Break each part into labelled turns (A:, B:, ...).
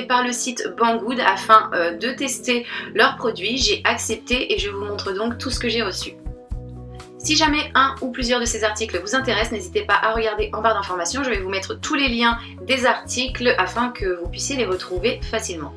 A: par le site Banggood afin de tester leurs produits. J'ai accepté et je vous montre donc tout ce que j'ai reçu. Si jamais un ou plusieurs de ces articles vous intéressent, n'hésitez pas à regarder en barre d'informations. Je vais vous mettre tous les liens des articles afin que vous puissiez les retrouver facilement.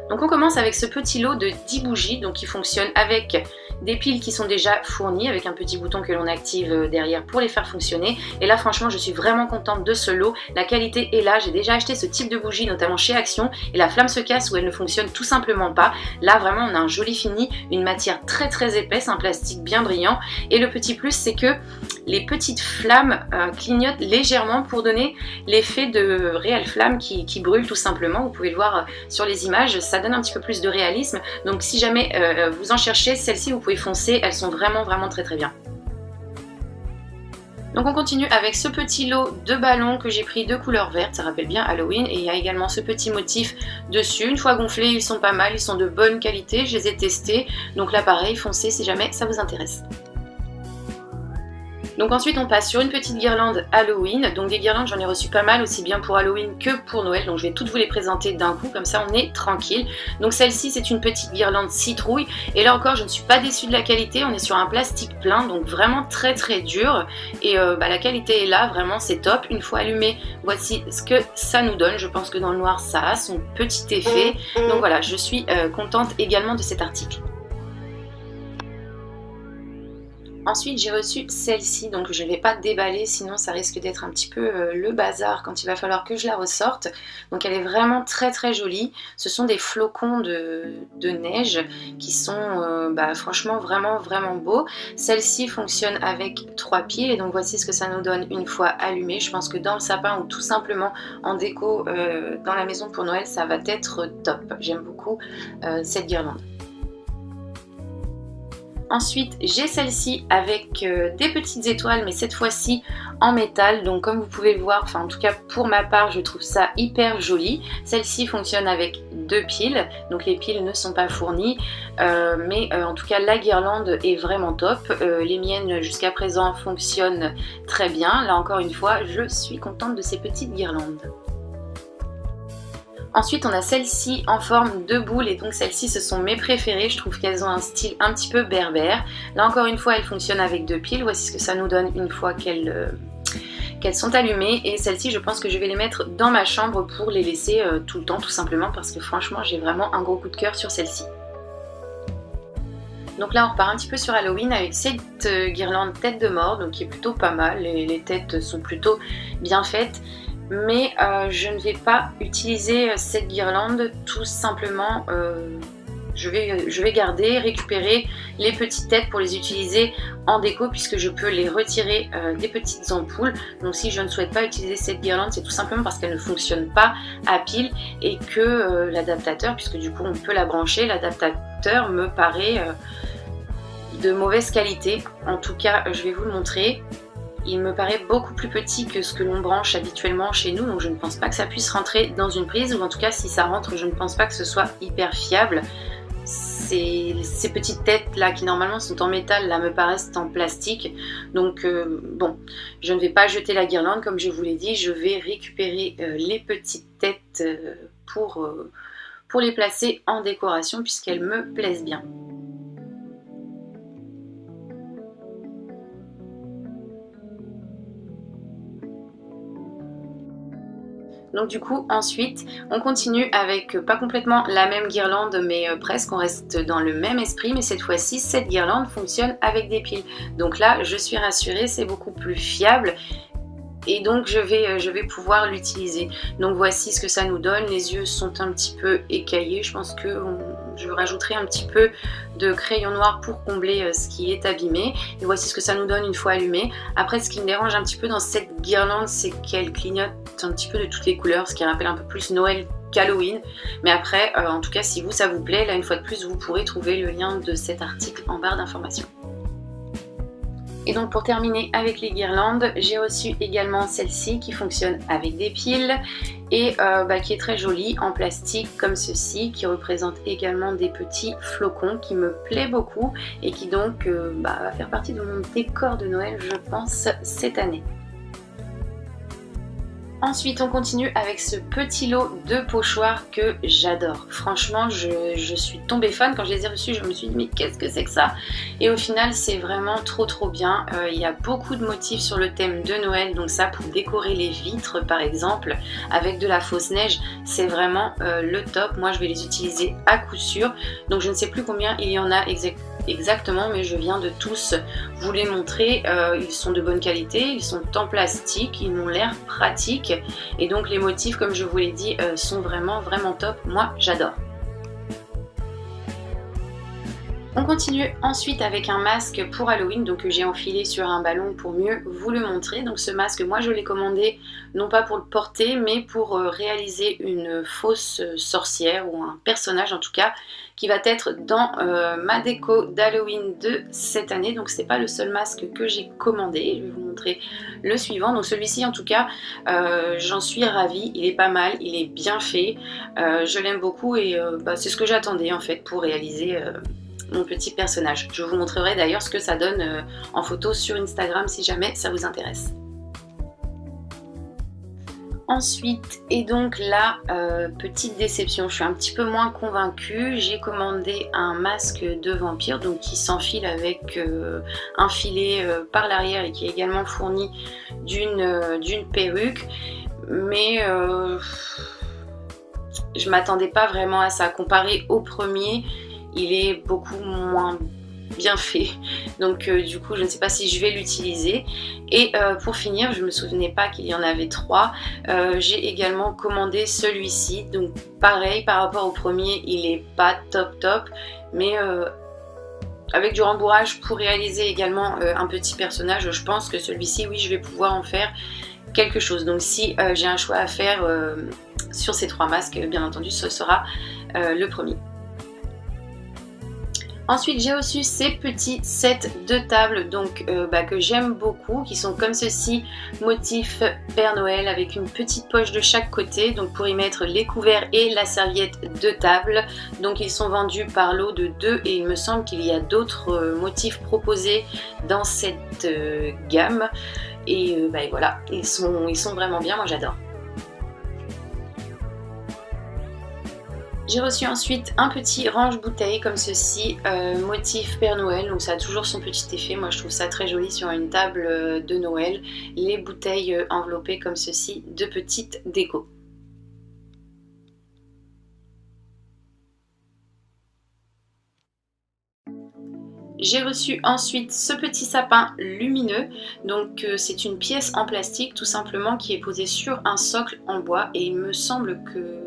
A: Donc on commence avec ce petit lot de 10 bougies donc qui fonctionne avec des piles qui sont déjà fournies avec un petit bouton que l'on active derrière pour les faire fonctionner. Et là franchement je suis vraiment contente de ce lot, la qualité est là. J'ai déjà acheté ce type de bougie notamment chez Action et la flamme se casse ou elle ne fonctionne tout simplement pas. Là vraiment on a un joli fini, une matière très épaisse, un plastique bien brillant et le petit plus c'est que les petites flammes clignotent légèrement pour donner l'effet de réelle flamme qui brûle tout simplement. Vous pouvez le voir sur les images, ça donne un petit peu plus de réalisme. Donc si jamais vous en cherchez, celles-ci vous pouvez foncer, elles sont vraiment très bien. Donc on continue avec ce petit lot de ballons que j'ai pris de couleur verte, ça rappelle bien Halloween, et il y a également ce petit motif dessus. Une fois gonflés, ils sont pas mal, ils sont de bonne qualité, je les ai testés. Donc là pareil, foncez si jamais ça vous intéresse. Donc ensuite on passe sur une petite guirlande Halloween, donc des guirlandes j'en ai reçu pas mal aussi bien pour Halloween que pour Noël, donc je vais toutes vous les présenter d'un coup, comme ça on est tranquille. Donc celle-ci c'est une petite guirlande citrouille, et là encore je ne suis pas déçue de la qualité, on est sur un plastique plein, donc vraiment très dur, et la qualité est là, vraiment c'est top. Une fois allumé, voici ce que ça nous donne, je pense que dans le noir ça a son petit effet, donc voilà, je suis contente également de cet article. Ensuite j'ai reçu celle-ci, donc je ne vais pas déballer sinon ça risque d'être un petit peu le bazar quand il va falloir que je la ressorte. Donc elle est vraiment très jolie, ce sont des flocons de neige qui sont franchement vraiment beaux. Celle-ci fonctionne avec 3 piles et donc voici ce que ça nous donne une fois allumée. Je pense que dans le sapin ou tout simplement en déco dans la maison pour Noël ça va être top. J'aime beaucoup cette guirlande. Ensuite j'ai celle-ci avec des petites étoiles mais cette fois-ci en métal, donc comme vous pouvez le voir, enfin en tout cas pour ma part je trouve ça hyper joli. Celle-ci fonctionne avec 2 piles, donc les piles ne sont pas fournies mais en tout cas la guirlande est vraiment top. Les miennes jusqu'à présent fonctionnent très bien, là encore une fois je suis contente de ces petites guirlandes. Ensuite on a celle-ci en forme de boule et donc celles-ci ce sont mes préférées, je trouve qu'elles ont un style un petit peu berbère. Là encore une fois elles fonctionnent avec 2 piles, voici ce que ça nous donne une fois qu'elles sont allumées, et celles-ci je pense que je vais les mettre dans ma chambre pour les laisser tout le temps tout simplement parce que franchement j'ai vraiment un gros coup de cœur sur celle-ci. Donc là on repart un petit peu sur Halloween avec cette guirlande tête de mort, donc qui est plutôt pas mal, les têtes sont plutôt bien faites. Mais je ne vais pas utiliser cette guirlande, tout simplement je vais garder, récupérer les petites têtes pour les utiliser en déco puisque je peux les retirer des petites ampoules. Donc si je ne souhaite pas utiliser cette guirlande, c'est tout simplement parce qu'elle ne fonctionne pas à pile et que l'adaptateur, puisque du coup on peut la brancher, l'adaptateur me paraît de mauvaise qualité. En tout cas je vais vous le montrer. Il me paraît beaucoup plus petit que ce que l'on branche habituellement chez nous, donc je ne pense pas que ça puisse rentrer dans une prise, ou en tout cas si ça rentre je ne pense pas que ce soit hyper fiable. Ces petites têtes là qui normalement sont en métal là me paraissent en plastique, donc bon, je ne vais pas jeter la guirlande comme je vous l'ai dit, je vais récupérer les petites têtes pour les placer en décoration puisqu'elles me plaisent bien. Donc du coup ensuite on continue avec pas complètement la même guirlande mais presque, on reste dans le même esprit, mais cette fois-ci cette guirlande fonctionne avec des piles. Donc là je suis rassurée, c'est beaucoup plus fiable et donc je vais pouvoir l'utiliser. Donc voici ce que ça nous donne, les yeux sont un petit peu écaillés, je pense que je rajouterai un petit peu de crayon noir pour combler ce qui est abîmé, et voici ce que ça nous donne une fois allumé. Après ce qui me dérange un petit peu dans cette guirlande c'est qu'elle clignote un petit peu de toutes les couleurs, ce qui rappelle un peu plus Noël qu'Halloween, mais après en tout cas si vous ça vous plaît, là une fois de plus vous pourrez trouver le lien de cet article en barre d'informations. Et donc pour terminer avec les guirlandes, j'ai reçu également celle-ci qui fonctionne avec des piles et qui est très jolie en plastique comme ceci, qui représente également des petits flocons qui me plaît beaucoup et qui donc va faire partie de mon décor de Noël je pense cette année. Ensuite, on continue avec ce petit lot de pochoirs que j'adore. Franchement, je suis tombée fan. Quand je les ai reçus, je me suis dit mais qu'est-ce que c'est que ça? Et au final, c'est vraiment trop bien. Il y a beaucoup de motifs sur le thème de Noël. Donc ça, pour décorer les vitres par exemple, avec de la fausse neige, c'est vraiment le top. Moi, je vais les utiliser à coup sûr. Donc je ne sais plus combien il y en a exactement, mais je viens de tous vous les montrer. Ils sont de bonne qualité, ils sont en plastique, ils m'ont l'air pratiques et donc les motifs, comme je vous l'ai dit, sont vraiment top. Moi j'adore. On continue ensuite avec un masque pour Halloween, donc que j'ai enfilé sur un ballon pour mieux vous le montrer. Donc ce masque, moi je l'ai commandé non pas pour le porter, mais pour réaliser une fausse sorcière ou un personnage en tout cas, qui va être dans ma déco d'Halloween de cette année. Donc c'est pas le seul masque que j'ai commandé, je vais vous montrer le suivant. Donc celui-ci en tout cas, j'en suis ravie, il est pas mal, il est bien fait, je l'aime beaucoup et c'est ce que j'attendais en fait pour réaliser mon petit personnage. Je vous montrerai d'ailleurs ce que ça donne en photo sur Instagram si jamais ça vous intéresse. Ensuite, et donc là, petite déception, je suis un petit peu moins convaincue. J'ai commandé un masque de vampire, donc qui s'enfile avec un filet par l'arrière et qui est également fourni d'une perruque. Mais je m'attendais pas vraiment à ça. Comparé au premier, il est beaucoup moins bien fait, donc du coup je ne sais pas si je vais l'utiliser. Et pour finir, je me souvenais pas qu'il y en avait 3, j'ai également commandé celui-ci, donc pareil par rapport au premier, il est pas top, mais avec du rembourrage pour réaliser également un petit personnage, je pense que celui-ci, oui, je vais pouvoir en faire quelque chose. Donc si j'ai un choix à faire sur ces 3 masques, bien entendu ce sera le premier. Ensuite, j'ai reçu ces petits sets de table donc, que j'aime beaucoup, qui sont comme ceci, motif Père Noël avec une petite poche de chaque côté, donc pour y mettre les couverts et la serviette de table. Donc ils sont vendus par lot de 2 et il me semble qu'il y a d'autres motifs proposés dans cette gamme. Et voilà, ils sont vraiment bien, moi j'adore. J'ai reçu ensuite un petit range-bouteille comme ceci, motif Père Noël, donc ça a toujours son petit effet, moi je trouve ça très joli sur une table de Noël, les bouteilles enveloppées comme ceci de petites décos. J'ai reçu ensuite ce petit sapin lumineux, donc c'est une pièce en plastique tout simplement qui est posée sur un socle en bois et il me semble que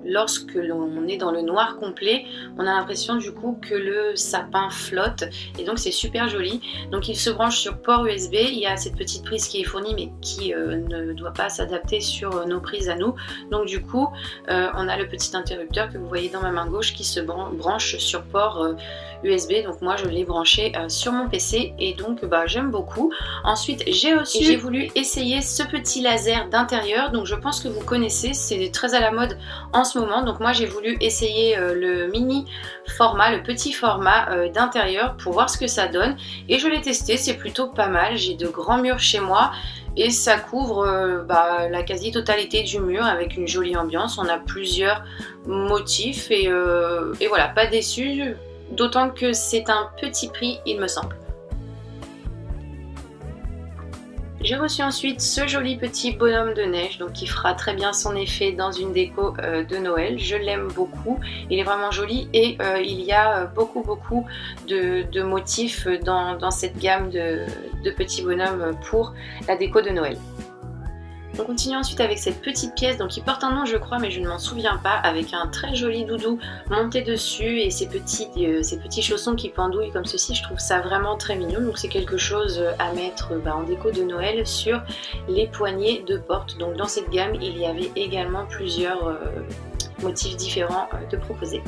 A: lorsque l'on est dans le noir complet, on a l'impression du coup que le sapin flotte et donc c'est super joli. Donc il se branche sur port USB, il y a cette petite prise qui est fournie mais qui ne doit pas s'adapter sur nos prises à nous. Donc du coup on a le petit interrupteur que vous voyez dans ma main gauche qui se branche sur port USB. Donc moi je l'ai branché sur mon PC et donc j'aime beaucoup. Ensuite j'ai voulu essayer ce petit laser d'intérieur, donc je pense que vous connaissez, c'est très à la mode en ce moment. Donc moi j'ai voulu essayer le mini format, le petit format d'intérieur pour voir ce que ça donne et je l'ai testé, c'est plutôt pas mal. J'ai de grands murs chez moi et ça couvre la quasi-totalité du mur avec une jolie ambiance. On a plusieurs motifs et voilà, pas déçu, d'autant que c'est un petit prix il me semble. J'ai reçu ensuite ce joli petit bonhomme de neige, donc qui fera très bien son effet dans une déco de Noël. Je l'aime beaucoup, il est vraiment joli et il y a beaucoup de motifs dans cette gamme de petits bonhommes pour la déco de Noël. On continue ensuite avec cette petite pièce donc qui porte un nom je crois mais je ne m'en souviens pas, avec un très joli doudou monté dessus et ces petits chaussons qui pendouillent comme ceci. Je trouve ça vraiment très mignon, donc c'est quelque chose à mettre en déco de Noël sur les poignées de porte. Donc dans cette gamme il y avait également plusieurs motifs différents de proposer.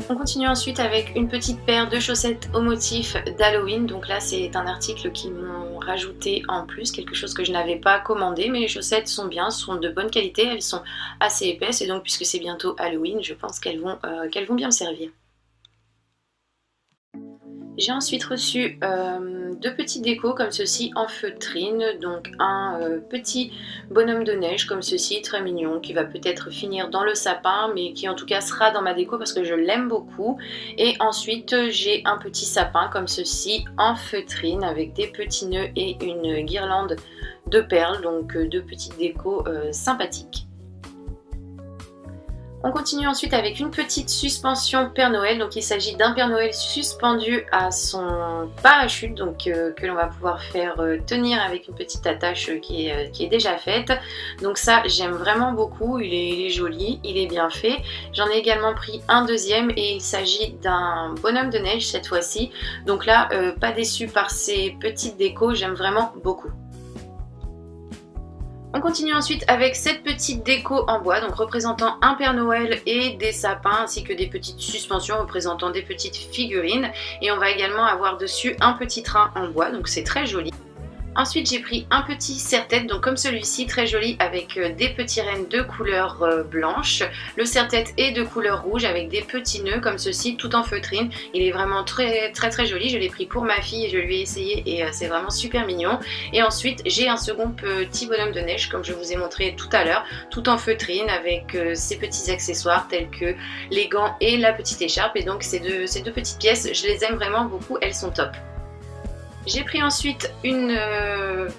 A: On continue ensuite avec une petite paire de chaussettes au motif d'Halloween. Donc là c'est un article qu'ils m'ont rajouté en plus, quelque chose que je n'avais pas commandé, mais les chaussettes sont bien, sont de bonne qualité, elles sont assez épaisses et donc puisque c'est bientôt Halloween, je pense qu'elles vont bien me servir. J'ai ensuite reçu deux petits décos comme ceci en feutrine, donc un petit bonhomme de neige comme ceci, très mignon, qui va peut-être finir dans le sapin, mais qui en tout cas sera dans ma déco parce que je l'aime beaucoup. Et ensuite j'ai un petit sapin comme ceci en feutrine avec des petits nœuds et une guirlande de perles, donc deux petites décos sympathiques. On continue ensuite avec une petite suspension Père Noël, donc il s'agit d'un Père Noël suspendu à son parachute, donc que l'on va pouvoir faire tenir avec une petite attache qui est déjà faite. Donc ça j'aime vraiment beaucoup, il est joli, il est bien fait. J'en ai également pris un deuxième et il s'agit d'un bonhomme de neige cette fois-ci. Donc là pas déçu par ces petites décos, j'aime vraiment beaucoup. On continue ensuite avec cette petite déco en bois, donc représentant un Père Noël et des sapins, ainsi que des petites suspensions représentant des petites figurines. Et on va également avoir dessus un petit train en bois, donc c'est très joli. Ensuite j'ai pris un petit serre-tête, donc comme celui-ci, très joli, avec des petits rennes de couleur blanche. Le serre-tête est de couleur rouge avec des petits nœuds comme ceci, tout en feutrine. Il est vraiment très joli, je l'ai pris pour ma fille et je lui ai essayé et c'est vraiment super mignon. Et ensuite j'ai un second petit bonhomme de neige comme je vous ai montré tout à l'heure, tout en feutrine avec ses petits accessoires tels que les gants et la petite écharpe. Et donc ces deux petites pièces, je les aime vraiment beaucoup, elles sont top. J'ai pris ensuite une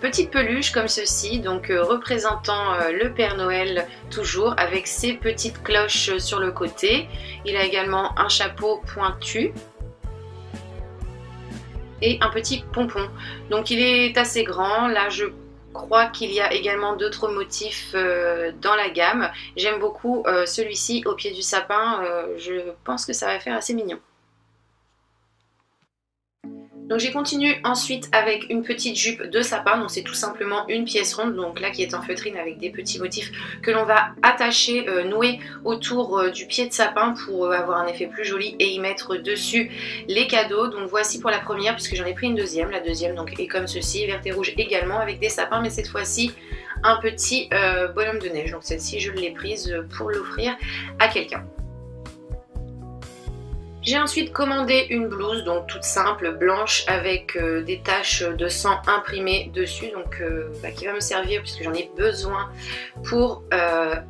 A: petite peluche comme ceci, donc représentant le Père Noël toujours, avec ses petites cloches sur le côté. Il a également un chapeau pointu et un petit pompon. Donc il est assez grand, là je crois qu'il y a également d'autres motifs dans la gamme. J'aime beaucoup celui-ci au pied du sapin, je pense que ça va faire assez mignon. Donc j'ai continué ensuite avec une petite jupe de sapin, donc c'est tout simplement une pièce ronde, donc là qui est en feutrine avec des petits motifs que l'on va attacher, nouer autour du pied de sapin pour avoir un effet plus joli et y mettre dessus les cadeaux. Donc voici pour la première puisque j'en ai pris une deuxième, la deuxième donc est comme ceci, verte et rouge également avec des sapins, mais cette fois-ci un petit bonhomme de neige, donc celle-ci je l'ai prise pour l'offrir à quelqu'un. J'ai ensuite commandé une blouse, donc toute simple, blanche, avec des taches de sang imprimées dessus, donc qui va me servir puisque j'en ai besoin pour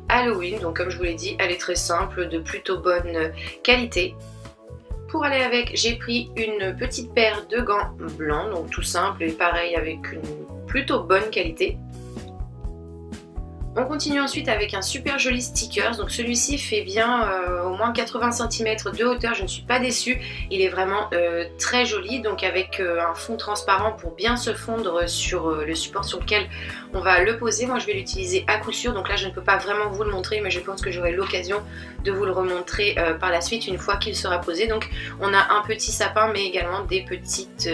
A: Halloween. Donc comme je vous l'ai dit, elle est très simple, de plutôt bonne qualité. Pour aller avec, j'ai pris une petite paire de gants blancs, donc tout simple et pareil avec une plutôt bonne qualité. On continue ensuite avec un super joli sticker, donc celui-ci fait bien au moins 80 cm de hauteur, je ne suis pas déçue, il est vraiment très joli, donc avec un fond transparent pour bien se fondre sur le support sur lequel on va le poser. Moi je vais l'utiliser à coup sûr, donc là je ne peux pas vraiment vous le montrer, mais je pense que j'aurai l'occasion de vous le remontrer par la suite une fois qu'il sera posé. Donc on a un petit sapin mais également des petites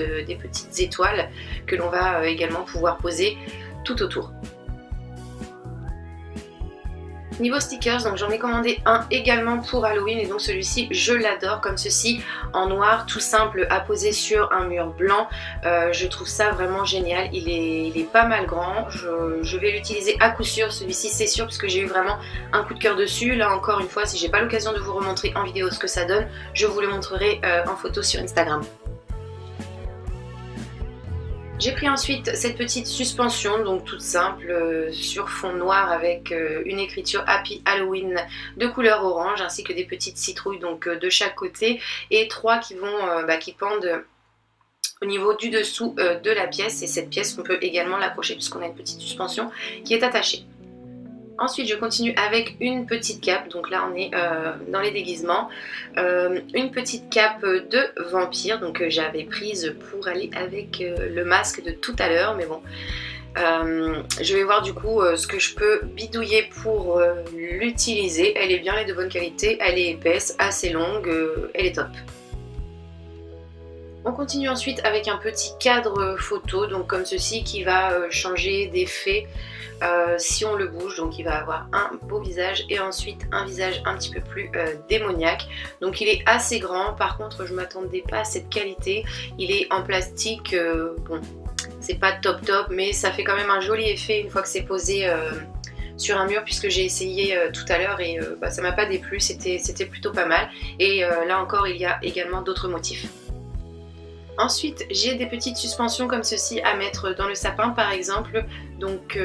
A: étoiles que l'on va également pouvoir poser tout autour. Niveau stickers, donc j'en ai commandé un également pour Halloween et donc celui-ci je l'adore comme ceci en noir tout simple à poser sur un mur blanc. Je trouve ça vraiment génial, il est pas mal grand, je vais l'utiliser à coup sûr celui-ci c'est sûr puisque j'ai eu vraiment un coup de cœur dessus. Là encore une fois si j'ai pas l'occasion de vous remontrer en vidéo ce que ça donne, je vous le montrerai en photo sur Instagram. J'ai pris ensuite cette petite suspension, donc toute simple, sur fond noir avec une écriture Happy Halloween de couleur orange, ainsi que des petites citrouilles donc de chaque côté, et trois qui pendent au niveau du dessous de la pièce. Et cette pièce, on peut également l'accrocher puisqu'on a une petite suspension qui est attachée. Ensuite je continue avec une petite cape, donc là on est dans les déguisements, une petite cape de vampire, donc j'avais prise pour aller avec le masque de tout à l'heure, mais bon, je vais voir du coup ce que je peux bidouiller pour l'utiliser. Elle est bien, elle est de bonne qualité, elle est épaisse, assez longue, elle est top. On continue ensuite avec un petit cadre photo, donc comme ceci, qui va changer d'effet si on le bouge, donc il va avoir un beau visage et ensuite un visage un petit peu plus démoniaque. Donc il est assez grand, par contre je m'attendais pas à cette qualité. Il est en plastique, bon c'est pas top mais ça fait quand même un joli effet une fois que c'est posé sur un mur, puisque j'ai essayé tout à l'heure et ça m'a pas déplu, c'était plutôt pas mal. Et là encore il y a également d'autres motifs. Ensuite, j'ai des petites suspensions comme ceci à mettre dans le sapin par exemple. Donc,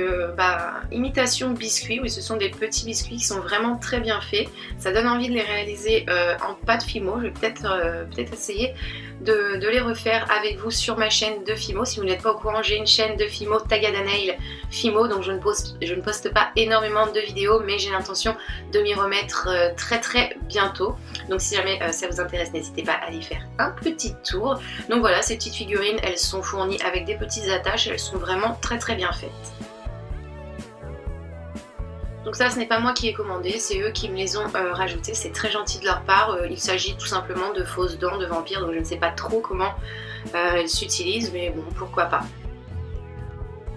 A: imitation biscuit, oui, ce sont des petits biscuits qui sont vraiment très bien faits. Ça donne envie de les réaliser en pâte Fimo. Je vais peut-être essayer de les refaire avec vous sur ma chaîne de Fimo. Si vous n'êtes pas au courant, j'ai une chaîne de Fimo, Tagada Nail Fimo, donc je ne poste pas énormément de vidéos, mais j'ai l'intention de m'y remettre très bientôt. Donc si jamais ça vous intéresse, n'hésitez pas à aller faire un petit tour. Donc voilà, ces petites figurines, elles sont fournies avec des petites attaches, elles sont vraiment très bien faites. Donc ça, ce n'est pas moi qui ai commandé, c'est eux qui me les ont rajoutées, c'est très gentil de leur part. Il s'agit tout simplement de fausses dents de vampire, donc je ne sais pas trop comment elles s'utilisent, mais bon, pourquoi pas.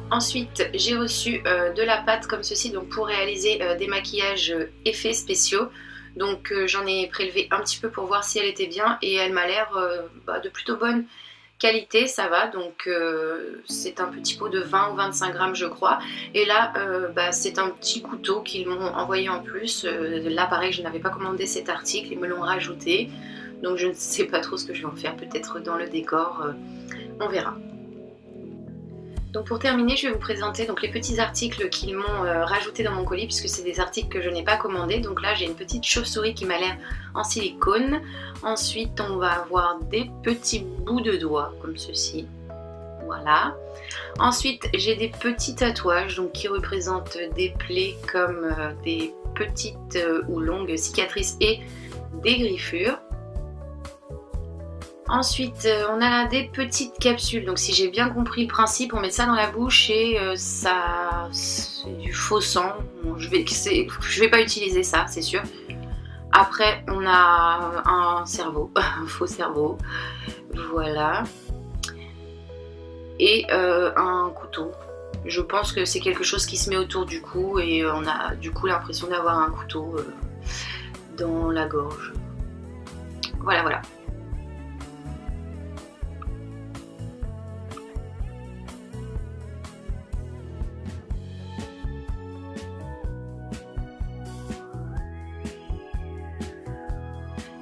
A: Ensuite, j'ai reçu de la pâte comme ceci, donc pour réaliser des maquillages effets spéciaux. Donc j'en ai prélevé un petit peu pour voir si elle était bien et elle m'a l'air de plutôt bonne qualité, ça va. Donc c'est un petit pot de 20 ou 25 grammes je crois. Et là c'est un petit couteau qu'ils m'ont envoyé en plus. Là pareil, je n'avais pas commandé cet article, ils me l'ont rajouté. Donc je ne sais pas trop ce que je vais en faire, peut-être dans le décor, on verra. Donc pour terminer, je vais vous présenter donc les petits articles qu'ils m'ont rajoutés dans mon colis, puisque c'est des articles que je n'ai pas commandés. Donc là j'ai une petite chauve-souris qui m'a l'air en silicone. Ensuite on va avoir des petits bouts de doigts comme ceci. Voilà. Ensuite j'ai des petits tatouages donc, qui représentent des plaies comme des petites ou longues cicatrices et des griffures. Ensuite, on a des petites capsules, donc si j'ai bien compris le principe, on met ça dans la bouche et ça, c'est du faux sang. Bon, je vais pas utiliser ça, c'est sûr. Après, on a un cerveau, un faux cerveau, voilà. Et un couteau. Je pense que c'est quelque chose qui se met autour du cou et on a du coup l'impression d'avoir un couteau dans la gorge. Voilà.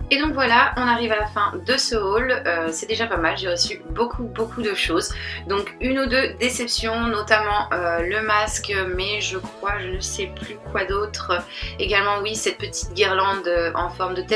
A: Et donc voilà, on arrive à la fin de ce haul, c'est déjà pas mal, j'ai reçu beaucoup de choses. Donc une ou deux déceptions, notamment le masque, mais je crois, je ne sais plus quoi d'autre. Également oui, cette petite guirlande en forme de tête